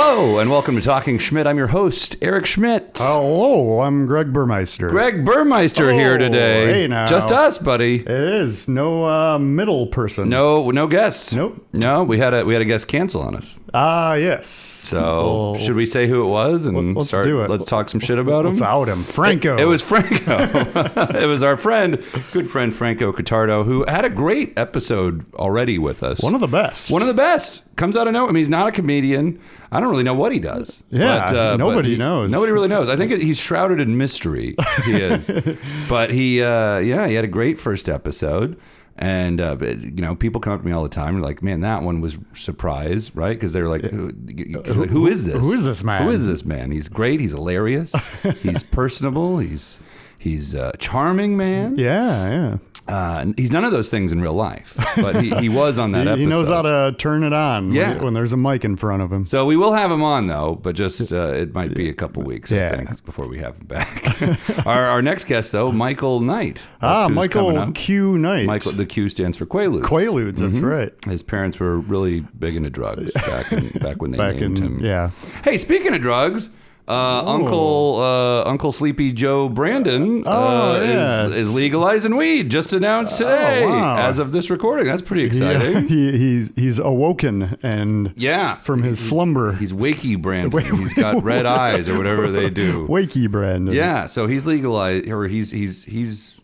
Hello, and welcome to Talking Schmidt. I'm your host, Eric Schmidt. Hello, I'm Greg Burmeister. Greg Burmeister here today. Hey now. Just us, buddy. It is. No middle person. No guests. Nope. No, we had a guest cancel on us. Yes. So should we say who it was and let's do it. Let's talk some shit about him? Let's out him. Franco. It was Franco. It was our good friend Franco Cottardo, who had a great episode already with us. One of the best. One of the best. Comes out of nowhere. I mean, he's not a comedian. I don't really know what he does. Yeah, nobody knows. Nobody really knows. I think he's shrouded in mystery. He is. But he had a great first episode. And, people come up to me all the time and like, man, that one was surprise, right? Because they're like, who is this? Who is this man? Who is this man? He's great. He's hilarious. He's personable. He's a charming man. Yeah. He's none of those things in real life, but he was on that episode. He knows how to turn it on when there's a mic in front of him. So we will have him on, though, but just it might be a couple weeks, I think, before we have him back. our next guest, though, Michael Knight. Michael Q. Knight. Michael, the Q stands for Quaaludes. Quaaludes, that's right. His parents were really big into drugs back when they named him. Yeah. Hey, speaking of drugs... Uncle Sleepy Joe Brandon is legalizing weed. Just announced today, as of this recording. That's pretty exciting. Yeah, he's awoken and from his slumber. He's wakey Brandon. He's got red eyes or whatever they do. Wakey Brandon. Yeah, so he's legalized, or he's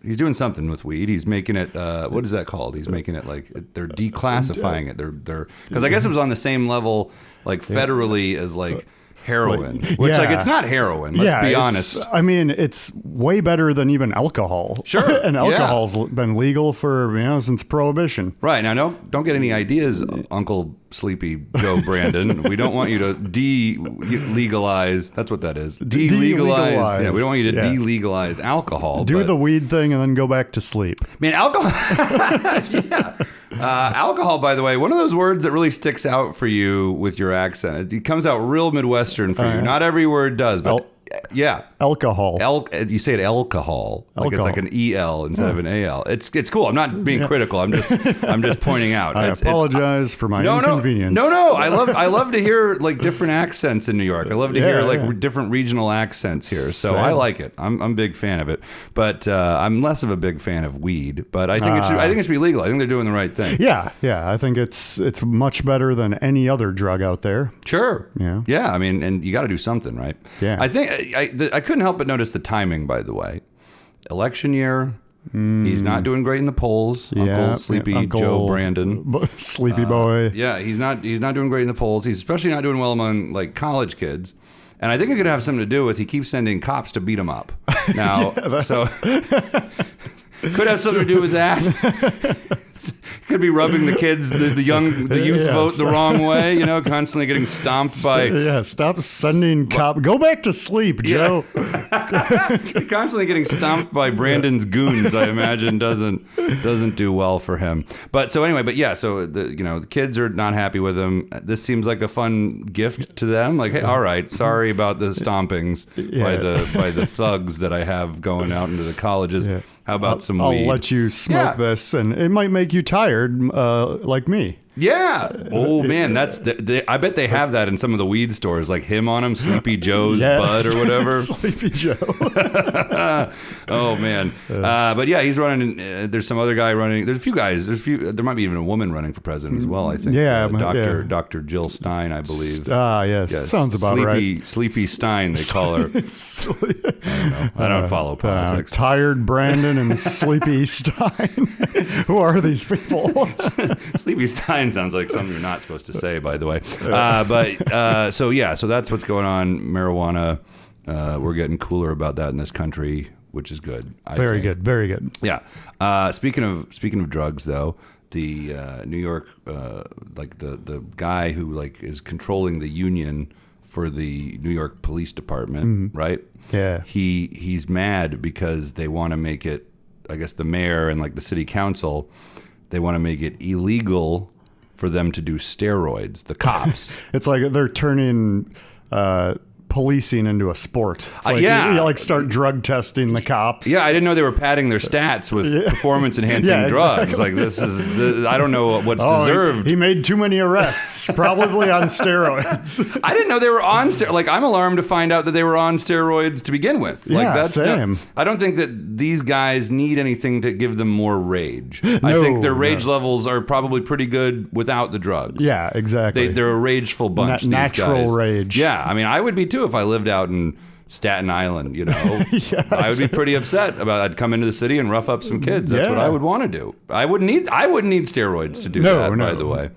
doing something with weed. He's making it. What is that called? He's making it like they're declassifying it. They're because I guess it was on the same level like federally as like. Heroin, which it's not heroin. Let's be honest. I mean, it's way better than even alcohol. Sure, and alcohol's been legal for since Prohibition. Right now, don't get any ideas, Uncle Sleepy Joe Brandon. We don't want you to de-legalize. That's what that is. De-legalize. Yeah, we don't want you to de-legalize alcohol. Do the weed thing and then go back to sleep. Man, alcohol. Yeah. Alcohol, by the way, one of those words that really sticks out for you with your accent. It comes out real Midwestern for you. Not every word does, but alcohol. You say it alcohol. Like it's like an EL instead of an AL. It's cool. I'm not being critical. I'm just pointing out. I apologize for my inconvenience. No. I love to hear like different accents in New York. I love to hear like different regional accents here. So Same. I like it. I'm a big fan of it. But I'm less of a big fan of weed. But I think it should be legal. I think they're doing the right thing. Yeah. I think it's much better than any other drug out there. Sure. Yeah. Yeah. I mean, and you got to do something, right? Yeah. I think I couldn't help but notice the timing, by the way. Election year. He's not doing great in the polls. Uncle Sleepy Joe Brandon. Sleepy boy. Yeah, he's not doing great in the polls. He's especially not doing well among like college kids. And I think it could have something to do with he keeps sending cops to beat him up. Now, so could have something to do with that. Could be rubbing the kids, the youth vote the wrong way, constantly getting stomped by... stop sending cop. Go back to sleep, Joe. Constantly getting stomped by Brandon's goons, I imagine, doesn't do well for him. But so the kids are not happy with him. This seems like a fun gift to them. Like, hey, all right, sorry about the stompings by the thugs that I have going out into the colleges. Yeah. How about some weed? I'll let you smoke this, and it might make you tired, like me. Yeah. Oh man, I bet they have that in some of the weed stores, like him on them, Sleepy Joe's Bud or whatever. Sleepy Joe. Oh man. But yeah, he's running. There's some other guy running. There's a few guys. There might be even a woman running for president as well. I think. Yeah. Dr. Jill Stein, I believe. Yes. Sounds about right. Sleepy Stein, they call her. I don't follow politics. Tired Brandon and Sleepy Stein. Who are these people? Sleepy Stein sounds like something you're not supposed to say, by the way. So that's what's going on. Marijuana, we're getting cooler about that in this country, which is good. Very good. Yeah. Speaking of drugs, though, the New York, the guy who like is controlling the union for the New York Police Department, right? Yeah. He's mad because they want to make it. I guess the mayor and like the city council, they want to make it illegal for them to do steroids, the cops. It's like they're turning policing into a sport. It's like yeah. you like start drug testing the cops. Yeah, I didn't know they were padding their stats with performance-enhancing drugs. Exactly. Like I don't know what's deserved. He made too many arrests, probably on steroids. I didn't know they were on steroids. Like, I'm alarmed to find out that they were on steroids to begin with. Like, Yeah, same. I don't think that these guys need anything to give them more rage. I think their rage levels are probably pretty good without the drugs. Yeah, exactly. They're a rageful bunch, these natural guys. rage. Yeah, I mean, I would be too if I lived out in Staten Island, you know. I would be pretty upset about. I'd come into the city and rough up some kids. That's what I would want to do. I wouldn't need steroids to do that. By the way,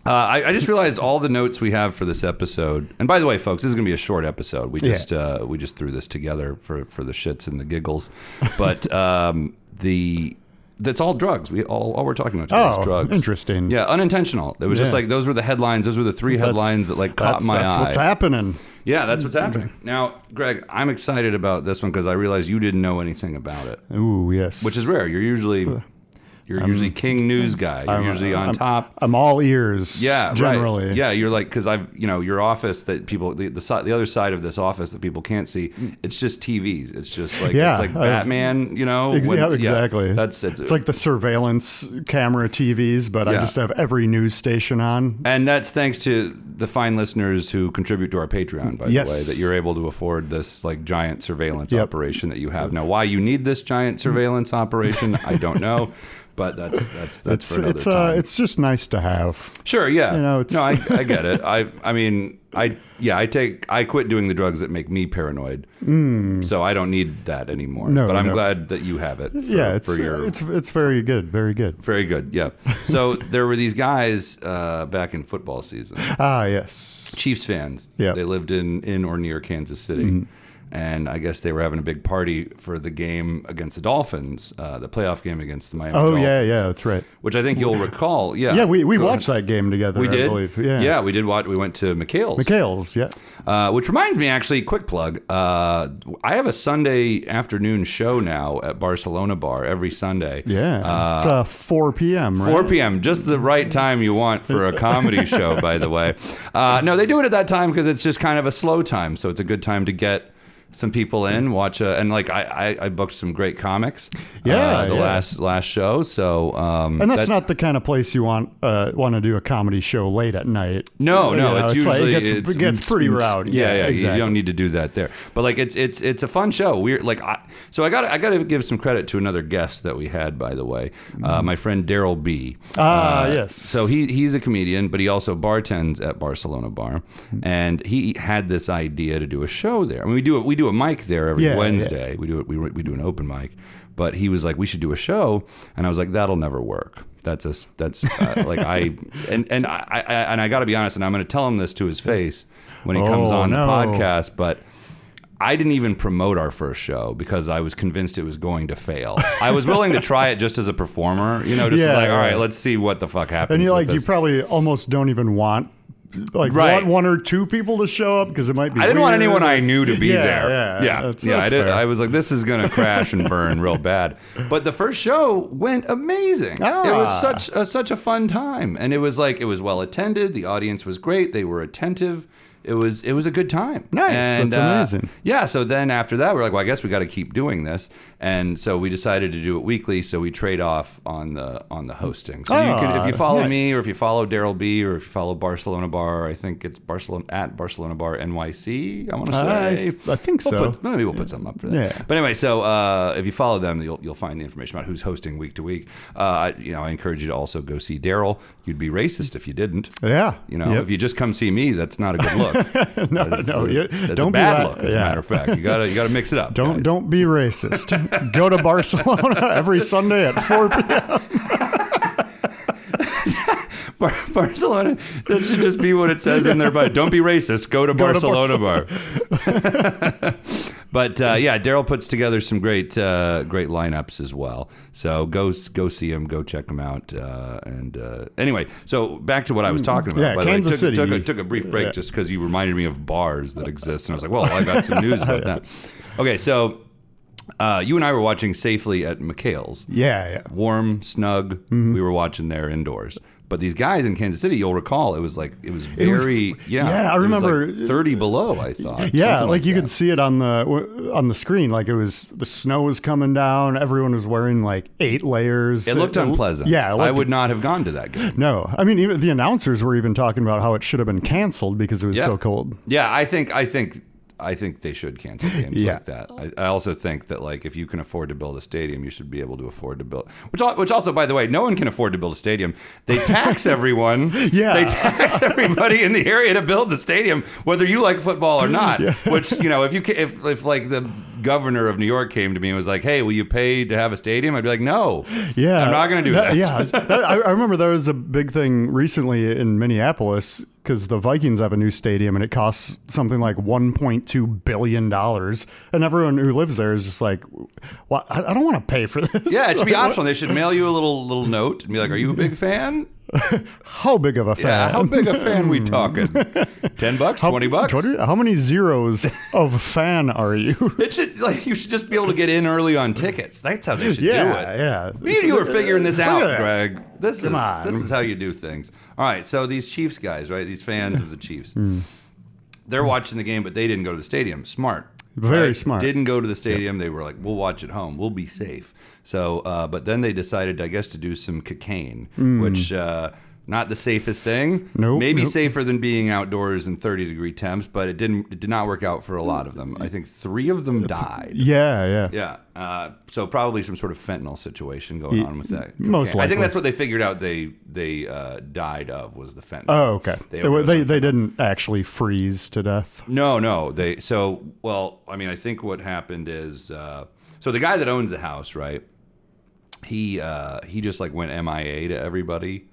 I just realized all the notes we have for this episode. And by the way, folks, this is going to be a short episode. We just threw this together for the shits and the giggles. But that's all drugs. All we're talking about today is drugs. Interesting. Yeah, unintentional. It was just like those were the headlines. Those were the three headlines that like caught my eye. That's what's happening. Yeah, that's what's happening. Now, Greg, I'm excited about this one because I realized you didn't know anything about it. Ooh, yes. Which is rare. You're usually king news guy. You're usually on top. I'm all ears. Yeah, generally. Right. Yeah, you're like, because your office that people, the other side of this office that people can't see, it's just TVs. It's just like it's like Batman. You know, exactly. It's like the surveillance camera TVs, but I just have every news station on. And that's thanks to the fine listeners who contribute to our Patreon, by the way, that you're able to afford this like giant surveillance operation that you have. Now, why you need this giant surveillance operation, I don't know. But that's for another time. It's just nice to have. Sure, yeah. You know, I get it. I quit doing the drugs that make me paranoid. So I don't need that anymore. But I'm glad that you have it. It's very good, very good. Very good, yeah. So there were these guys back in football season. Ah, yes. Chiefs fans. Yeah. They lived in or near Kansas City. And I guess they were having a big party for the game against the Dolphins, the playoff game against the Miami Dolphins. Yeah, that's right. Which I think you'll recall. Yeah, yeah, we watched that game together. We did. I believe. Yeah, we did. We went to McHale's. Yeah. Which reminds me, actually, quick plug. I have a Sunday afternoon show now at Barcelona Bar every Sunday. Yeah, it's 4 p.m. Right? 4 p.m. Just the right time you want for a comedy show. By the way, no, they do it at that time because it's just kind of a slow time, so it's a good time to get some people in, watch, and like I booked some great comics. Last show. So and that's not the kind of place you want to do a comedy show late at night. No, it's usually it gets pretty rowdy. Yeah, exactly. You don't need to do that there. But like it's a fun show. We're like I got to give some credit to another guest that we had, by the way, my friend Daryl B. Yes. So he's a comedian, but he also bartends at Barcelona Bar, and he had this idea to do a show there. I mean, we do a mic there every Wednesday. Yeah. We do an open mic, but he was like, we should do a show, and I was like, that'll never work. That's like I got to be honest, and I'm going to tell him this to his face when he comes on the podcast, but I didn't even promote our first show because I was convinced it was going to fail. I was willing to try it just as a performer, all right, let's see what the fuck happens. And you probably almost don't even want one or two people to show up because it might be. I didn't want anyone I knew to be there. That's I did. fair. I was like, this is gonna crash and burn real bad. But the first show went amazing. It was such a fun time, and it was well attended. The audience was great. They were attentive. It was a good time. Nice. And, that's amazing. So then after that, we're like, well, I guess we got to keep doing this. And so we decided to do it weekly. So we trade off on the hosting. So you can, if you follow me, or if you follow Daryl B, or if you follow Barcelona Bar, I think it's at Barcelona Bar NYC. I want to say. I think so. Maybe we'll put something up for that. Yeah. But anyway, so if you follow them, you'll find the information about who's hosting week to week. I encourage you to also go see Daryl. You'd be racist if you didn't. Yeah. If you just come see me, that's not a good look. That's a bad look. As a matter of fact, you gotta mix it up. Don't be racist. Go to Barcelona every Sunday at 4 p.m. Barcelona. That should just be what it says in there. But don't be racist. Go to Barcelona Bar. But Daryl puts together some great lineups as well. So go see him. Go check him out. Anyway, so back to what I was talking about. Yeah, Kansas City. Took a brief break just because you reminded me of bars that exist, and I was like, well, I got some news about that. Okay, so. You and I were watching safely at McHale's. Yeah. Warm, snug. We were watching there indoors. But these guys in Kansas City, you'll recall, it was very, I remember, like 30 below, I thought. Yeah, like you could see it on the screen. Like the snow was coming down. Everyone was wearing like 8 layers. It looked unpleasant. Yeah, I would not have gone to that game. No, I mean, even the announcers were even talking about how it should have been canceled because it was so cold. Yeah, I think they should cancel games like that. I also think that like if you can afford to build a stadium, you should be able to afford to build. Which also, by the way, no one can afford to build a stadium. They tax everyone. They tax everybody in the area to build the stadium, whether you like football or not. Which if like the governor of New York came to me and was like, "Hey, will you pay to have a stadium?" I'd be like, "No, I'm not going to do that." Yeah, I remember there was a big thing recently in Minneapolis because the Vikings have a new stadium and it costs something like $1.2 billion. And everyone who lives there is just like, well, I don't want to pay for this. Yeah, it should be optional. They should mail you a little note and be like, "Are you a big fan?" How big of a fan? Yeah, how big a fan we talking? $10, $20? How many zeros of fan are you? You should just be able to get in early on tickets. That's how they should do it. Yeah. You were figuring this out, Greg. This Come on. is how you do things. All right, so these Chiefs guys, right? These fans of the Chiefs, they're watching the game, but they didn't go to the stadium. Smart. Very smart. Didn't go to the stadium. They were like, we'll watch at home. We'll be safe. So, but then they decided, I guess, to do some cocaine, which not the safest thing. Maybe safer than being outdoors in 30-degree temps, but it did not work out for a lot of them. I think 3 of them died. Yeah. So probably some sort of fentanyl situation going on with that. Most likely. I think that's what they figured out. They died of was the fentanyl. Oh, okay. They didn't actually freeze to death. No. I think what happened is so the guy that owns the house, right? He just like went MIA to everybody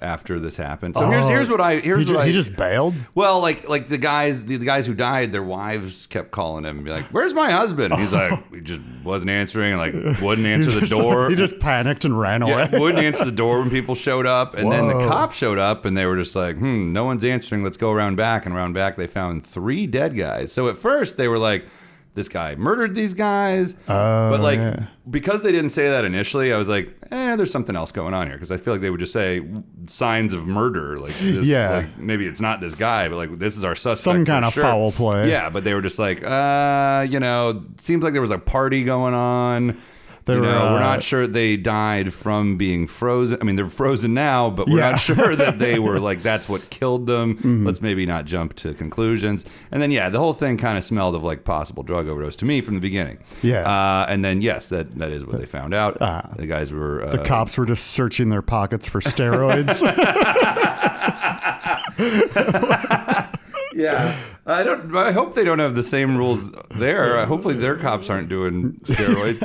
after this happened. So he just bailed. Well, like the guys who died, their wives kept calling him and be like, "Where's my husband?" He's like, he just wasn't answering, and like wouldn't answer the door. He just panicked and ran away. Wouldn't answer the door when people showed up, and then the cops showed up, and they were just like, no one's answering. Let's go around back, and around back they found 3 dead guys. So at first they were like, this guy murdered these guys. But because they didn't say that initially, I was like, there's something else going on here. Because I feel like they would just say signs of murder. Like, this, like maybe it's not this guy, but like this is our suspect. Some kind of foul play. Yeah, but they were just like, seems like there was a party going on. We're not sure they died from being frozen. I mean, they're frozen now, but we're not sure that they were like, that's what killed them. Let's maybe not jump to conclusions. And then, the whole thing kind of smelled of like possible drug overdose to me from the beginning. Yeah. And then, yes, that is what they found out. The guys were... the cops were just searching their pockets for steroids. Yeah, I hope they don't have the same rules there. Hopefully, their cops aren't doing steroids.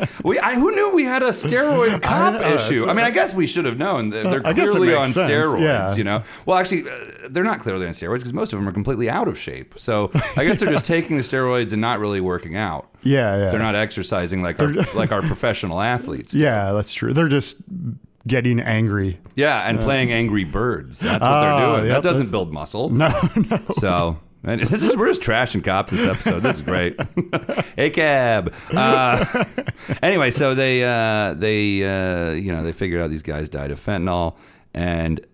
Who knew we had a steroid cop issue? I mean, I guess we should have known. They're clearly on steroids. Yeah. Well, actually, they're not clearly on steroids because most of them are completely out of shape. So I guess they're just taking the steroids and not really working out. Yeah. They're not exercising like our professional athletes. Yeah, that's true. They're just getting angry. Yeah, and playing Angry Birds. That's what they're doing. That doesn't build muscle. No. So, and we're just trashing cops this episode. This is great. Hey, cab. Anyway, so they figured out these guys died of fentanyl, and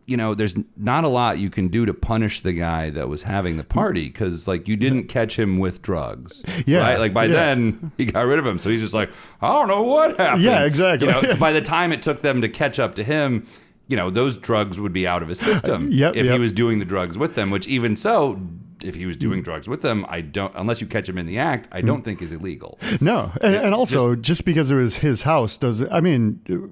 there's not a lot you can do to punish the guy that was having the party because, like, you didn't catch him with drugs. Yeah. Right? Like, by then, he got rid of him. So he's just like, I don't know what happened. Yeah, exactly. By the time it took them to catch up to him, those drugs would be out of his system if he was doing the drugs with them, which even so, if he was doing drugs with them, unless you catch him in the act, I don't think is illegal. No. And also, just because it was his house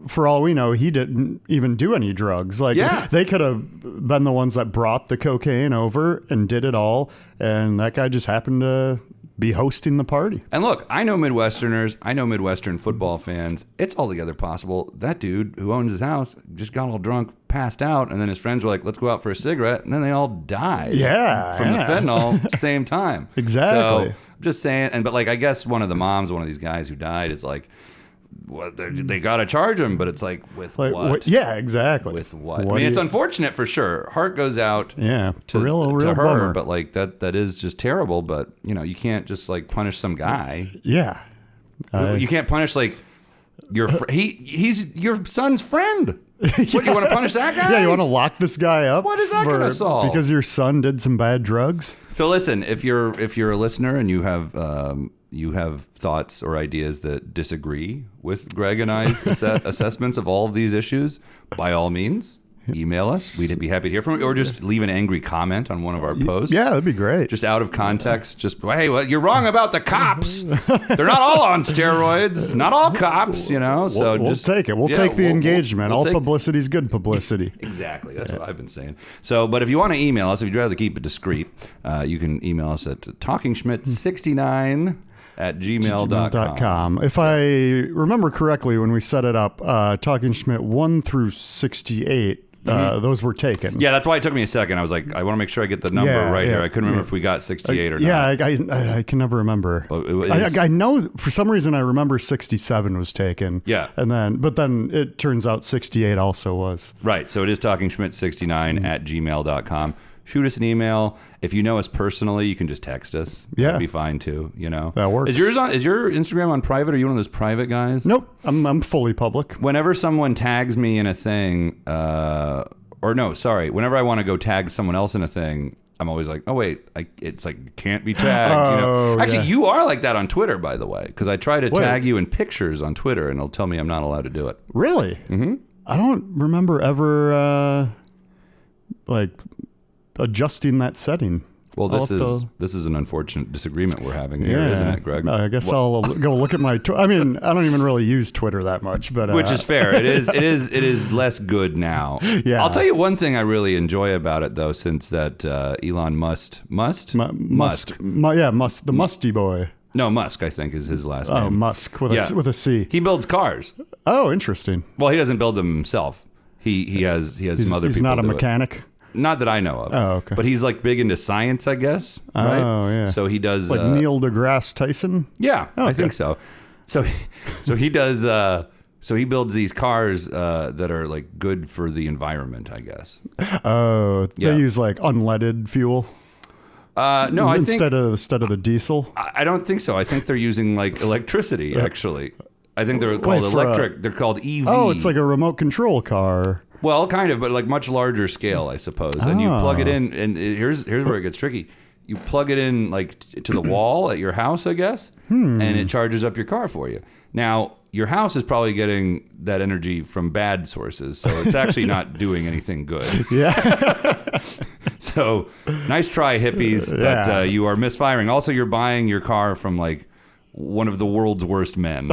for all we know, he didn't even do any drugs. Like, they could have been the ones that brought the cocaine over and did it all. And that guy just happened to be hosting the party. And look, I know Midwesterners. I know Midwestern football fans. It's altogether possible. That dude who owns his house just got all drunk, passed out, and then his friends were like, let's go out for a cigarette. And then they all died. From the fentanyl, same time. Exactly. So, I'm just saying. But like, I guess one of the moms, one of these guys who died is like, they got to charge him, but it's like, with what? Yeah, exactly. With what? I mean, it's unfortunate for sure. Heart goes out to real her, bummer. But like that is just terrible. But you can't just like punish some guy. Yeah. You can't punish like He's your son's friend. What, you want to punish that guy? Yeah, you want to lock this guy up? What is that going to solve? Because your son did some bad drugs? So listen, if you're a listener and you have thoughts or ideas that disagree with Greg and I's assessments of all of these issues, by all means, email us. We'd be happy to hear from you, or just leave an angry comment on one of our posts. Yeah, that'd be great. Just out of context, just, hey, well, you're wrong about the cops. They're not all on steroids. Not all cops, you know. So we'll take it. We'll take the engagement. All publicity is good publicity. Exactly. That's what I've been saying. So, but if you want to email us, if you'd rather keep it discreet, you can email us at talkingschmidt69 at gmail.com. If I remember correctly, when we set it up, Talking Schmidt 1 through 68, those were taken. Yeah, that's why it took me a second. I was like, I want to make sure I get the number here. I couldn't remember if we got 68 or not. Yeah, I can never remember. I know for some reason I remember 67 was taken. Yeah. But then it turns out 68 also was. Right. So it is talkingschmidt69 at gmail.com. Shoot us an email. If you know us personally, you can just text us. Yeah. That'd be fine too, you know. That works. Is your Instagram on private? Are you one of those private guys? Nope. I'm fully public. Whenever someone tags me in a thing, whenever I want to go tag someone else in a thing, I'm always like, oh wait, it's like can't be tagged. You know? Actually, you are like that on Twitter, by the way, because I try to tag you in pictures on Twitter, and it'll tell me I'm not allowed to do it. Really? Mm-hmm. I don't remember ever adjusting that setting. Well, this is an unfortunate disagreement we're having here, isn't it, Greg? I guess I'll go look at my. I mean, I don't even really use Twitter that much, but which is fair. It is less good now. Yeah. I'll tell you one thing I really enjoy about it, though, since that Elon Musk, the Musty boy. No, Musk, I think, is his last name. Oh, Musk with a C. He builds cars. Oh, interesting. Well, he doesn't build them himself. He has some other people. He's not a mechanic. Not that I know of. Oh, okay. But he's like big into science, I guess. Right? Oh, yeah. So he does like Neil deGrasse Tyson. Yeah, I think so. So he does. So he builds these cars that are like good for the environment, I guess. Oh, they use like unleaded fuel. No, I think instead of the diesel. I don't think so. I think they're using like electricity. Actually, I think they're called electric. They're called EV. Oh, it's like a remote control car. Well, kind of, but like much larger scale, I suppose. And you plug it in, and here's where it gets tricky. You plug it in like to the wall at your house, I guess, and it charges up your car for you. Now, your house is probably getting that energy from bad sources, so it's actually not doing anything good. Yeah. So, nice try, hippies, but you are misfiring. Also, you're buying your car from like one of the world's worst men,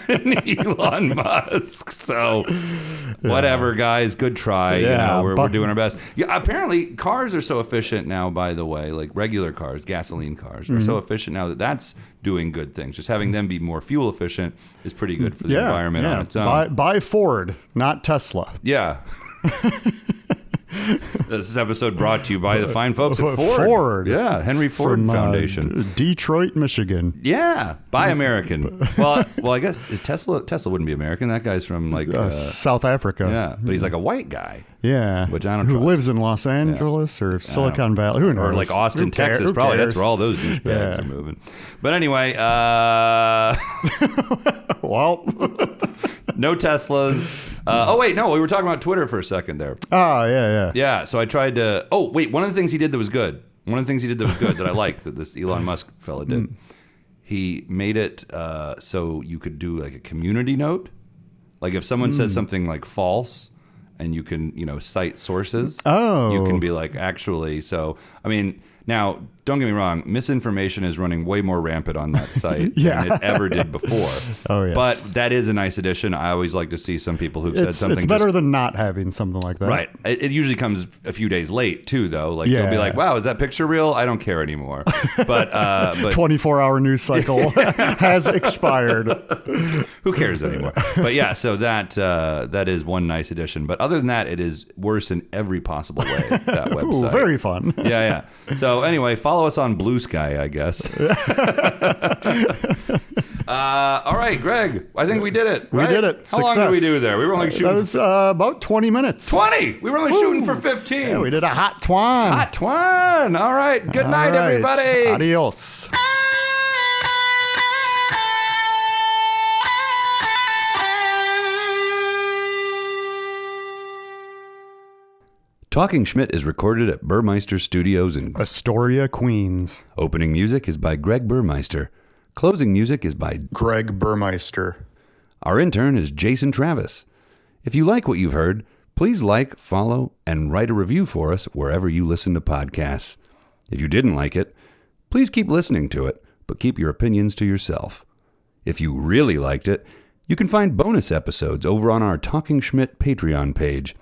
Elon Musk. So, whatever, guys. Good try. Yeah, we're doing our best. Yeah, apparently, cars are so efficient now. By the way, like regular cars, gasoline cars, are so efficient now that's doing good things. Just having them be more fuel efficient is pretty good for the environment on its own. Buy Ford, not Tesla. Yeah. This episode brought to you by the fine folks at Ford. Ford. Yeah, Henry Ford from, Foundation. Detroit, Michigan. Yeah, buy American. Well, I guess is Tesla wouldn't be American. That guy's from like South Africa. Yeah, but he's like a white guy. Yeah, which I don't who trust. lives in Los Angeles or Silicon Valley. Who knows? Or like Austin, Texas. Probably that's where all those douchebags are moving. But anyway, well, no Teslas. We were talking about Twitter for a second there. Oh, yeah. Yeah, so I tried to... Oh, wait, one of the things he did that was good. That I liked that this Elon Musk fella did. He made it so you could do like a community note. Like if someone says something like false and you can, cite sources. Oh. You can be like, actually, so... I mean... Now, don't get me wrong, misinformation is running way more rampant on that site than it ever did before. Oh, yes. But that is a nice addition. I always like to see some people who've said something. It's better than not having something like that. Right. It usually comes a few days late, too, though. Like, you'll be like, wow, is that picture real? I don't care anymore. But 24-hour news cycle has expired. Who cares anymore? But yeah, so that is one nice addition. But other than that, it is worse in every possible way, that website. Ooh, very fun. Yeah. So anyway, follow us on Blue Sky, I guess. All right, Greg, I think we did it. Right? We did it. How long did we do there? We were only shooting. That was about 20 minutes. 20? We were only shooting for 15. Yeah, we did a hot twine. Hot twine. All right. Good night, everybody. Adios. Talking Schmidt is recorded at Burmeister Studios in Astoria, Queens. Opening music is by Greg Burmeister. Closing music is by Greg Burmeister. Our intern is Jason Travis. If you like what you've heard, please like, follow, and write a review for us wherever you listen to podcasts. If you didn't like it, please keep listening to it, but keep your opinions to yourself. If you really liked it, you can find bonus episodes over on our Talking Schmidt Patreon page.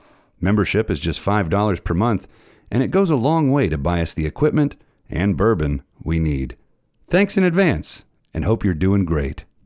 Membership is just $5 per month, and it goes a long way to buy us the equipment and bourbon we need. Thanks in advance, and hope you're doing great.